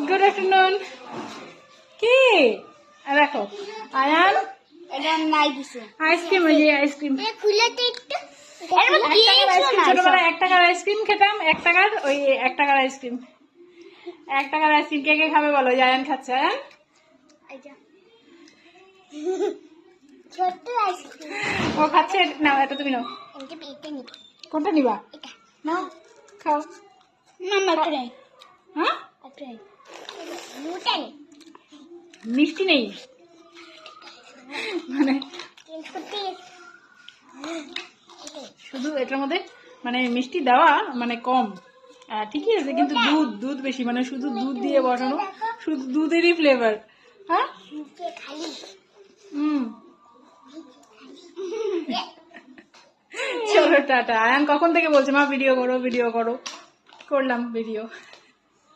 Good afternoon. কি দেখো Ayaan ice cream, ওই যে আইসক্রিম, ছোটবেলায় 1 টাকার আইসক্রিম খেতাম, 1 টাকার, ওই 1 টাকার আইসক্রিম, 1 টাকার আইসক্রিম কে কে খাবে বলো? আয়ান খাচ্ছে। আয়ান ও খাচ্ছে। নাও এটা তুমি নাও। কোনটা নিবা? নাও খাও। হ্যাঁ মিষ্টি নেই মানে শুধু এটার মধ্যে মানে মিষ্টি দেওয়া মানে কম, ঠিকই আছে, কিন্তু দুধ বেশি, মানে শুধু দুধ দিয়ে বসানো, শুধু দুধেরই ফ্লেভার। হ্যাঁ চলো টাটা। আয়ান কখন থেকে বলছে মা ভিডিও করো ভিডিও করো, করলাম ভিডিও।